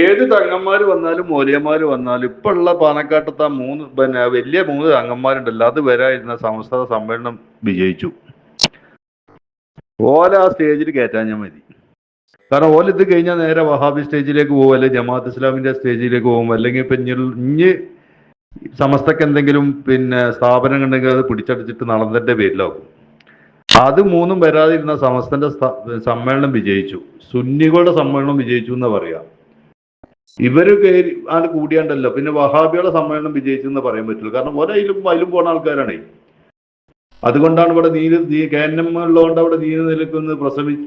ഏത് തങ്ങന്മാര് വന്നാലും മൂല്യന്മാര് വന്നാലും ഇപ്പൊ ഉള്ള പാലക്കാട്ടത്തെ വലിയ മൂന്ന് തങ്ങന്മാരുണ്ടല്ലോ, അത് വരായിരുന്ന സംസ്ഥാന സമ്മേളനം വിജയിച്ചു. ഓല ആ സ്റ്റേജിൽ കയറ്റാഞ്ഞാൽ മതി. കാരണം ഓല ഇത് കഴിഞ്ഞാൽ നേരെ വഹാബി സ്റ്റേജിലേക്ക് പോകും, അല്ലെങ്കിൽ ജമാഅത്ത് ഇസ്ലാമിന്റെ സ്റ്റേജിലേക്ക് പോകും, അല്ലെങ്കിൽ ഇപ്പൊ ഇഞ്ഞ് സമസ്തക്ക് എന്തെങ്കിലും സ്ഥാപനം ഉണ്ടെങ്കിൽ അത് പിടിച്ചടിച്ചിട്ട് നളന്തന്റെ പേരിലാക്കും. അത് മൂന്നും വരാതിരുന്ന സമസ്തന്റെ സമ്മേളനം വിജയിച്ചു. സുന്നികളുടെ സമ്മേളനം വിജയിച്ചു എന്നാ പറയാ. ഇവര് കയറി ആണ് കൂടിയാണ്ടല്ലോ പിന്നെ വഹാബികളുടെ സമ്മേളനം വിജയിച്ചു എന്ന് പറയാൻ പറ്റുള്ളൂ. കാരണം അതിലും പോണ ആൾക്കാരാണ്. അതുകൊണ്ടാണ് ഇവിടെ KNM ഉള്ളതുകൊണ്ട് അവിടെ നീതി നിലയ്ക്കൊന്ന്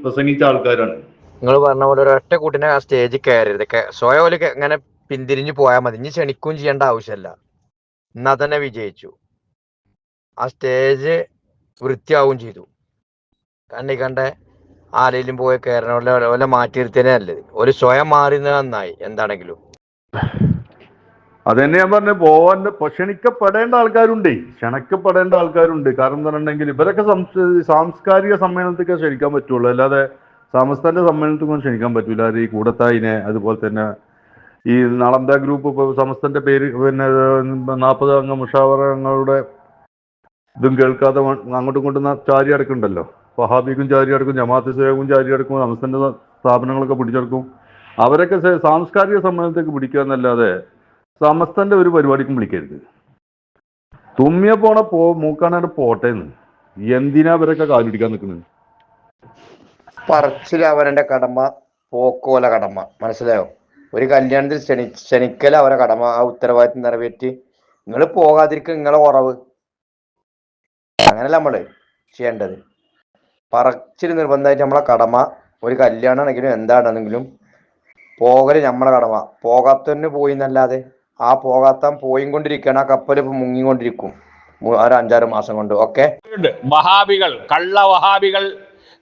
പ്രസംഗിച്ച ആൾക്കാരാണ്. നിങ്ങൾ പറഞ്ഞ പോലെ ഒരൊറ്റ കൂട്ടിനെ ആ സ്റ്റേജിൽ കയറരുത്. സ്വയം ഇങ്ങനെ പിന്തിരിഞ്ഞു പോയാൽ മതി. ഇനി ക്ഷണിക്കുകയും ചെയ്യേണ്ട ആവശ്യമല്ല. എന്നാ തന്നെ വിജയിച്ചു. ആ സ്റ്റേജ് വൃത്തിയാവുകയും ചെയ്തു. കണ്ട ആരെങ്കിലും പോയി കയറണ മാറ്റി നിർത്തിയതേ നല്ലത്. ഒരു സ്വയം മാറുന്നത് നന്നായി. എന്താണെങ്കിലും അതന്നെ ഞാൻ പറഞ്ഞ ക്ഷണിക്കപ്പെടേണ്ട ആൾക്കാരുണ്ട്. കാരണം എന്താ പറഞ്ഞിട്ടുണ്ടെങ്കിൽ ഇവരൊക്കെ സാംസ്കാരിക സമ്മേളനത്തിലേക്ക് ക്ഷണിക്കാൻ പറ്റുള്ളൂ, അല്ലാതെ സമസ്തന്റെ സമ്മേളനത്തിനും ക്ഷണിക്കാൻ പറ്റൂല. ഈ കൂടത്തായിനെ, അതുപോലെ തന്നെ ഈ നളന്ത ഗ്രൂപ്പ് ഇപ്പോൾ സമസ്തന്റെ പേര് 40 അംഗ മുഷാവറങ്ങളുടെ ഇതും കേൾക്കാതെ അങ്ങോട്ടും ഇങ്ങോട്ടും ചാരി അടക്കുന്നുണ്ടല്ലോ. വഹാബിക്കും ചാരി അടക്കും, ജമാഅത്ത് ഇസ്ലാമിക്കും ചാരി അടക്കും, സമസ്തന്റെ സ്ഥാപനങ്ങളൊക്കെ പിടിച്ചെടുക്കും. അവരൊക്കെ സാംസ്കാരിക സമ്മേളനത്തേക്ക് പിടിക്കുക എന്നല്ലാതെ സമസ്തന്റെ ഒരു പരിപാടിക്കും വിളിക്കരുത്. തുമ്മിയ മൂക്കാനാണ് പോട്ടേന്ന്. എന്തിനാ അവരൊക്കെ കാലുപിടിക്കാൻ നിൽക്കുന്നത്? പറച്ചിൽ അവരുടെ കടമ, പോക്കോല കടമ. മനസ്സിലായോ? ഒരു കല്യാണത്തിൽ ക്ഷണിക്കല അവരെ കടമ. ആ ഉത്തരവാദിത്വം നിറവേറ്റി നിങ്ങൾ പോകാതിരിക്കുക നിങ്ങളെ കുറവ്. അങ്ങനല്ല നമ്മള് ചെയ്യേണ്ടത്. പറച്ചിൽ നിർബന്ധമായിട്ട് നമ്മളെ കടമ. ഒരു കല്യാണം ആണെങ്കിലും എന്താണെന്നെങ്കിലും പോകല് നമ്മളെ കടമ. പോകാത്തന്നെ പോയി എന്നല്ലാതെ ആ പോകാത്ത പോയിക്കൊണ്ടിരിക്കുകയാണ്. ആ കപ്പൽ ഇപ്പൊ മുങ്ങിക്കൊണ്ടിരിക്കും ഒരു 5-6 മാസം കൊണ്ട്. ഓക്കെ, വഹാബികൾ,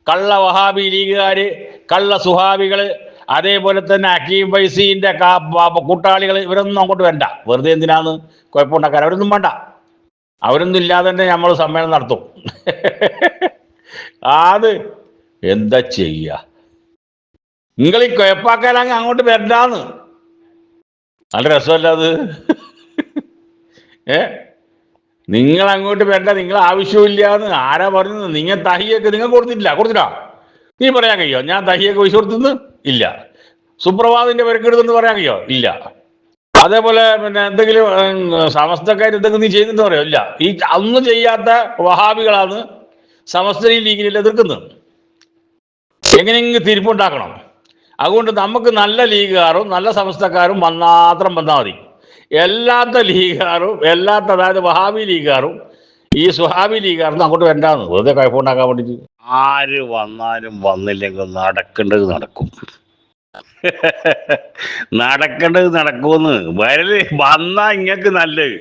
കള്ള വഹാബി ലീഗുകാര്, കള്ള സുഹാബികള്, അതേപോലെ തന്നെ ഹക്കീം ഫൈസിന്റെ കൂട്ടാളികൾ, ഇവരൊന്നും അങ്ങോട്ട് വേണ്ട. വെറുതെ എന്തിനാന്ന് കുഴപ്പമുണ്ടാക്കാൻ? അവരൊന്നും വേണ്ട. അവരൊന്നും ഇല്ലാതെ തന്നെ നമ്മൾ സമ്മേളനം നടത്തും. അത് എന്താ ചെയ്യ? നിങ്ങൾ ഈ കുഴപ്പാക്കാനാണെങ്കിൽ അങ്ങോട്ട് വരണ്ടാന്ന്. നല്ല രസമല്ല അത്? നിങ്ങൾ അങ്ങോട്ട് വരണ്ട, നിങ്ങൾ ആവശ്യമില്ലാന്ന് ആരാ പറഞ്ഞത്? നിങ്ങൾ തഹിയൊക്കെ നിങ്ങൾ കൊടുത്തിട്ടാ? നീ പറയാൻ കഴിയോ ഞാൻ തഹിയൊക്കെ പൈസ കൊടുത്തെന്ന്? ഇല്ല. സുപ്രഭാതിന്റെ പെരക്കെടുത്തെന്ന് പറയാൻ കഴിയോ? ഇല്ല. അതേപോലെ എന്തെങ്കിലും സമസ്തക്കാർ എന്തെങ്കിലും നീ ചെയ്തെന്ന് പറയോ? ഇല്ല. ഈ ഒന്നും ചെയ്യാത്ത വഹാബികളാണ് സമസ്ത ലീഗിൽ എതിർക്കുന്നത്. എങ്ങനെയെങ്കിലും തിരിപ്പുണ്ടാക്കണം. അതുകൊണ്ട് നമുക്ക് നല്ല ലീഗുകാരും നല്ല സമസ്തക്കാരും മാത്രം വന്നാൽ മതി. എല്ലാത്ത ലീഗുകാരും അതായത് വഹാബി ലീഗുകാരും ഈ സുഹാബി ലീഗുകാരും അങ്ങോട്ട് വേണ്ടാന്ന്. വെറുതെ കുഴപ്പമുണ്ടാക്കാൻ വേണ്ടിയിട്ട്. ആര് വന്നാലും വന്നില്ലെങ്കിൽ നടക്കേണ്ടത് നടക്കും. നടക്കേണ്ടത് നടക്കുമെന്ന്. വന്നാ ഇങ്ങക്ക് നല്ലത്,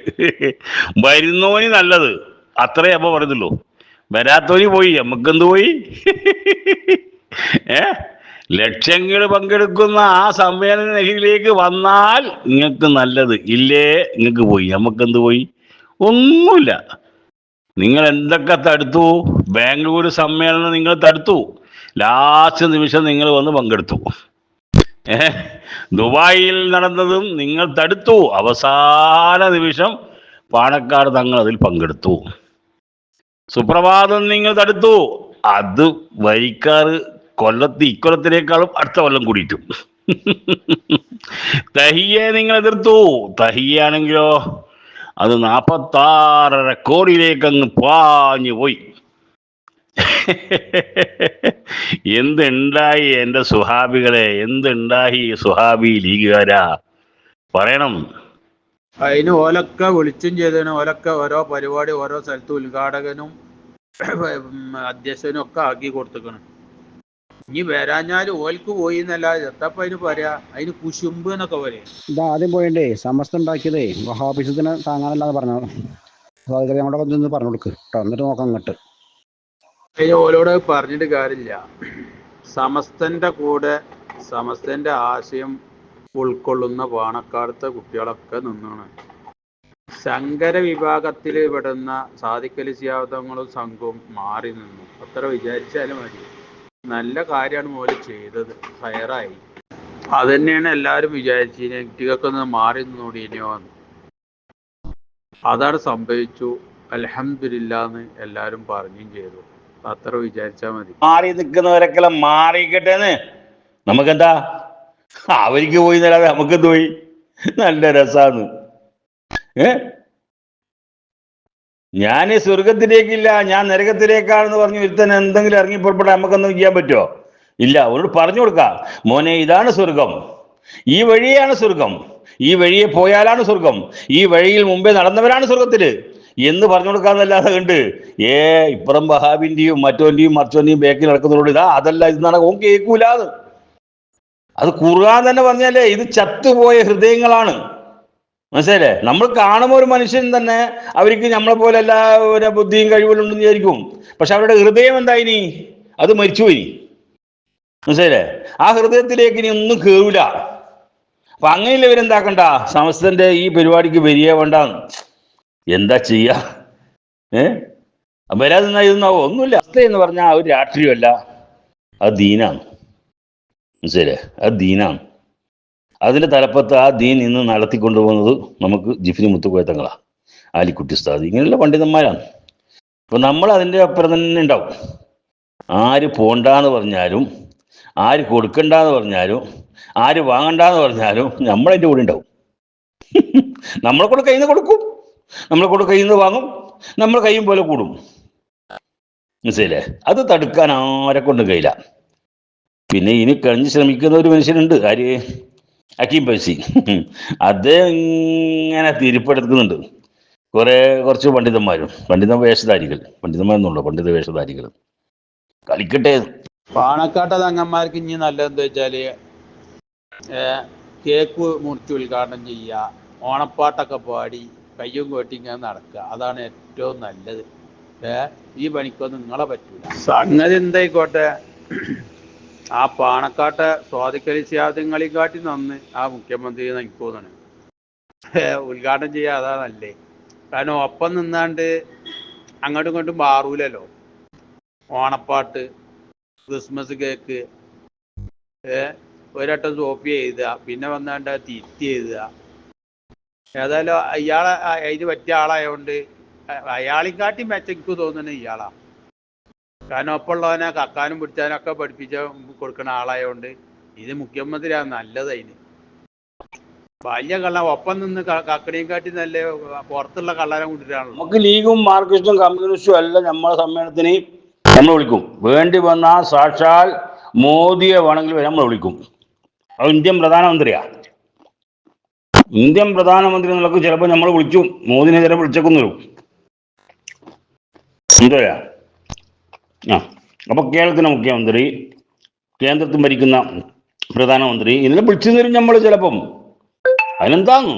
വരുന്നോന് നല്ലത്. അത്രേ അപ്പൊ പറയുന്നുള്ളൂ. വരാത്തോനി പോയി, നമുക്കെന്ത് പോയി? ലക്ഷങ്ങൾ പങ്കെടുക്കുന്ന ആ സമ്മേളനത്തിലേക്ക് വന്നാൽ നിങ്ങൾക്ക് നല്ലത്, ഇല്ലേ നിങ്ങൾക്ക് പോയി. നമുക്കെന്ത് പോയി? ഒന്നുമില്ല. നിങ്ങൾ എന്തൊക്കെ തടുത്തു? ബാംഗ്ലൂർ സമ്മേളനം നിങ്ങൾ തടുത്തു. ലാസ്റ്റ് നിമിഷം നിങ്ങൾ വന്ന് പങ്കെടുത്തു. ദുബായിൽ നടന്നതും നിങ്ങൾ തടുത്തു. അവസാന നിമിഷം പാണക്കാട് തങ്ങൾ അതിൽ പങ്കെടുത്തു. സുപ്രഭാതം നിങ്ങൾ തടുത്തു. അത് വരിക്കാറ് ഇക്കൊല്ലത്തിനേക്കാളും അടുത്ത കൊല്ലം കൂടിയിട്ടും. തഹിയെ നിങ്ങൾ എതിർത്തു. തഹിയാണെങ്കിലോ അത് 46 കോടിയിലേക്ക് അങ്ങ് പാഞ്ഞു പോയി. എന്തുണ്ടായി എൻ്റെ സുഹാബികളെ? എന്തുണ്ടായി സുഹാബി ലീഗുകാരാ? പറയണം. അതിന് ഓലൊക്കെ വിളിച്ചും ചെയ്തതിന് ഓലൊക്കെ ഓരോ പരിപാടി ഓരോ സ്ഥലത്ത് ഉദ്ഘാടകനും അധ്യക്ഷനും ഒക്കെ ആക്കി കൊടുത്തേക്കണം. ഇനി വരാഞ്ഞാല് ഓൽക്ക് പോയി എന്നല്ലാതെ എത്തപ്പ അതിന് പറയാ? അതിന് കുശുമ്പ് എന്നൊക്കെ പറയാ. ഇത് ആദ്യം പോയിട്ടേ സമസ്ത ഉണ്ടാക്കിയതേ വഹാബിസത്തിനെ താങ്ങാനല്ലാതെ പറഞ്ഞു. നമ്മുടെ പറഞ്ഞു കൊടുക്ക് കേട്ടോ, എന്നിട്ട് നോക്കാം അങ്ങോട്ട്. അതിന് ഓലോട് പറഞ്ഞിട്ട് കാര്യമില്ല. സമസ്തന്റെ കൂടെ സമസ്തന്റെ ആശയം ഉൾക്കൊള്ളുന്ന പാണക്കാടത്തെ കുട്ടികളൊക്കെ നിന്നാണ്. ശങ്കര വിഭാഗത്തിൽ പെടുന്ന സാദിഖലി ശിഹാബ് സംഘവും മാറി നിന്നു. അത്ര വിചാരിച്ചാലും മതി. നല്ല കാര്യമാണ് മോല് ചെയ്തത്. ഫയറായി. അതന്നെയാണ് എല്ലാവരും വിചാരിച്ചത്. നെഗറ്റീവൊക്കെ ഒന്ന് മാറി നോടിയോ. അതാണ് സംഭവിച്ചു. അൽഹംദുലില്ലാന്ന് എല്ലാവരും പറയുകയും ചെയ്തു. അത്ര വിചാരിച്ചാൽ മതി. മാറി നിൽക്കുന്നവരൊക്കെ മാറിക്കട്ടെന്ന്. നമുക്കെന്താ, അവർക്ക് പോയി എന്നല്ലാതെ നമുക്കെന്ത് പോയി? നല്ല രസാന്ന്. ഞാൻ സ്വർഗത്തിലേക്കില്ല, ഞാൻ നരകത്തിലേക്കാണെന്ന് പറഞ്ഞ് ഒരുത്തൻ എന്തെങ്കിലും ഇറങ്ങി പുറപ്പെട്ടാൽ നമുക്കൊന്നും ചെയ്യാൻ പറ്റുമോ? ഇല്ല. അവരോട് പറഞ്ഞു കൊടുക്കാം, മോനെ ഇതാണ് സ്വർഗം, ഈ വഴിയാണ് സ്വർഗം, ഈ വഴിയെ പോയാലാണ് സ്വർഗം, ഈ വഴിയിൽ മുമ്പേ നടന്നവരാണ് സ്വർഗത്തില് എന്ന് പറഞ്ഞു കൊടുക്കാന്നല്ലാതെ കണ്ട് ഇപ്പുറം വഹാബിന്റെയും മറ്റോന്റെയും മറിച്ചോന്റെയും ബേക്കിൽ നടക്കുന്നതോട് ഇതാ അതല്ല ഇതാണ് ഓൻ കേൾക്കൂലാന്ന്. അത് ഖുർആൻ തന്നെ പറഞ്ഞാലേ ഇത് ചത്തുപോയ ഹൃദയങ്ങളാണ്. മനസ്സിലല്ലേ? നമ്മൾ കാണുമ്പോൾ ഒരു മനുഷ്യൻ തന്നെ അവർക്ക് നമ്മളെ പോലെ എല്ലാ ബുദ്ധിയും കഴിവുകളുണ്ടെന്ന് വിചാരിക്കും. പക്ഷെ അവരുടെ ഹൃദയം എന്തായിനി? അത് മരിച്ചുപോയി. മനസ്സിലല്ലേ? ആ ഹൃദയത്തിലേക്ക് ഇനി ഒന്നും കേറൂല. അപ്പൊ അങ്ങനെയുള്ള ഇവരെന്താക്കണ്ട, സമസ്തന്റെ ഈ പരിപാടിക്ക് വരിക വേണ്ടാന്ന്. എന്താ ചെയ്യാ? വരാതെ ഇതൊന്നാവോ? ഒന്നുമില്ല. അവസ്ഥ എന്ന് പറഞ്ഞാൽ ഒരു രാഷ്ട്രീയമല്ല, അത് ദീനാണ്. മനസ്സിലല്ലേ? അത് ദീനാണ്. അതിന്റെ തലപ്പത്ത് ആ ദീൻ ഇന്ന് നടത്തിക്കൊണ്ടുപോകുന്നത് നമുക്ക് ജിഫ്രി മുത്തുക്കോയത്തങ്ങളാണ്, ആലിക്കുട്ടി ഉസ്താദ്, ഇങ്ങനെയുള്ള പണ്ഡിതന്മാരാണ്. അപ്പൊ നമ്മൾ അതിൻ്റെ അപ്പുറം തന്നെ ഉണ്ടാവും. ആര് പോണ്ടാന്ന് പറഞ്ഞാലും, ആര് കൊടുക്കണ്ടെന്ന് പറഞ്ഞാലും, ആര് വാങ്ങണ്ടെന്ന് പറഞ്ഞാലും നമ്മളതിൻ്റെ കൂടെ ഉണ്ടാവും. നമ്മളെ കൂടെ കയ്യിൽ നിന്ന് കൊടുക്കും, നമ്മളെ കൂടെ കയ്യിൽ നിന്ന് വാങ്ങും, നമ്മൾ കയ്യും പോലെ കൂടും. മനസ്സിലല്ലേ? അത് തടുക്കാൻ ആരെ കൊണ്ടും കഴിയില്ല. പിന്നെ ഇനി കഴിഞ്ഞ് ശ്രമിക്കുന്ന ഒരു മനുഷ്യനുണ്ട്, ആര്? ഹക്കീം പൈസി. അദ്ദേഹം ഇങ്ങനെ തിരിപ്പെടുക്കുന്നുണ്ട്. കുറച്ച് പണ്ഡിത വേഷധാരികൾ പണ്ഡിത വേഷധാരികൾ കളിക്കട്ടെ. പാണക്കാട്ടെ തങ്ങന്മാർക്ക് ഇനി നല്ലതെന്താ വെച്ചാല് കേക്ക് മുറിച്ച് ഉദ്ഘാടനം ചെയ്യുക, ഓണപ്പാട്ടൊക്കെ പാടി കയ്യും കൊട്ടിങ്ങനെ നടക്കുക. അതാണ് ഏറ്റവും നല്ലത്. ഈ പണിക്കൊന്നും നിങ്ങളെ പറ്റൂല. സംഗതി എന്തായിക്കോട്ടെ, ആ പാണക്കാട്ടെ സ്വാദിക്കലി സ്യാദങ്ങളെക്കാട്ടി നന്ന് ആ മുഖ്യമന്ത്രി എനിക്ക് തോന്നണം ഉദ്ഘാടനം ചെയ്യുക. അതാ നല്ലേ. കാരണം ഒപ്പം നിന്നാണ്ട് അങ്ങോട്ടും ഇങ്ങോട്ടും മാറൂലല്ലോ. ഓണപ്പാട്ട്, ക്രിസ്മസ് കേക്ക്, ഒരട്ടം സോപ്പി എഴുതുക, പിന്നെ വന്നാണ്ട് തിരുത്തി എഴുതുക. ഏതായാലും ഇയാളെ അതിന് പറ്റിയ ആളായതുകൊണ്ട് അയാളെക്കാട്ടി മെച്ചം എനിക്ക് തോന്നുന്നത് ഇയാളാ. കാരണം ഒപ്പമുള്ളവനെ കക്കാനും പിടിച്ചാനും ഒക്കെ പഠിപ്പിച്ച കൊടുക്കുന്ന ആളായതുകൊണ്ട് ഇത് മുഖ്യമന്ത്രിയാണ് നല്ലത്. അതിന് വലിയ കള്ള ഒപ്പം നിന്ന് കക്കടിയും കാട്ടി നല്ല പുറത്തുള്ള കള്ളനെ കൊണ്ടിട്ടാണല്ലോ. നമുക്ക് ലീഗും മാർക്സിസ്റ്റും കമ്മ്യൂണിസ്റ്റും എല്ലാം നമ്മളെ സമ്മേളനത്തിന് നമ്മൾ വിളിക്കും. വേണ്ടി വന്നാൽ സാക്ഷാൽ മോദിയെ വേണമെങ്കിൽ വരെ നമ്മൾ വിളിക്കും. അത് ഇന്ത്യൻ പ്രധാനമന്ത്രിയാ. ഇന്ത്യൻ പ്രധാനമന്ത്രി എന്നുള്ളത് ചിലപ്പോൾ നമ്മൾ വിളിക്കും, മോദിനെ ചിലപ്പോൾ വിളിച്ചേക്കുന്നു വരും. എന്തോയാ? അപ്പൊ കേരളത്തിലെ മുഖ്യമന്ത്രി, കേന്ദ്രത്തിൽ ഭരിക്കുന്ന പ്രധാനമന്ത്രി ഇതിനെ വിളിച്ചു തരും നമ്മൾ ചിലപ്പം. അതിനെന്താന്ന്?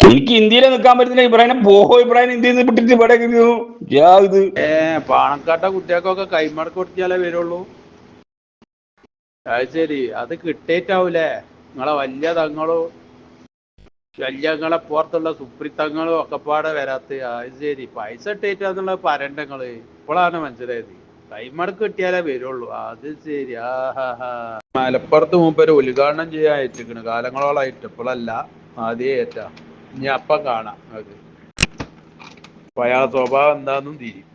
എനിക്ക് ഇന്ത്യയിലെ നിൽക്കാൻ പറ്റുന്നില്ല. ഇബ്രാഹിം ഇബ്രാഹിം ഇന്ത്യയിൽ നിന്ന് വിട്ടിട്ട് ഇവിടെ ഇത് പാണക്കാട്ട കുട്ടികൾക്കൊക്കെ കൈമടക്ക് കൊടുത്തിയാലേ വരുള്ളൂ. അത് ശരി. അത് കിട്ടേറ്റാവൂലേ? നിങ്ങളെ വലിയ തങ്ങളോ ശല്യങ്ങളെ പുറത്തുള്ള സുപ്രീത്തങ്ങളും ഒക്കെ പാടെ വരാത്ത. അത് ശരി. പൈസ ഇട്ടേറ്റാന്നുള്ളത് പരണ്ടങ്ങള് ഇപ്പോഴാണ് മനസ്സിലായത്. കൈമടക്ക് കിട്ടിയാലേ വരുള്ളൂ. അത് ശരി. മലപ്പുറത്ത് മുമ്പ് ഉദ്ഘാടനം ചെയ്യാൻ ഏറ്റിരിക്കണ് കാലങ്ങളോളായിട്ട്. ഇപ്പോഴല്ല, ആദ്യം ഏറ്റാ. ഇനി അപ്പം കാണാം. അത് അയാളെ സ്വഭാവം എന്താണെന്നും തിരിയും.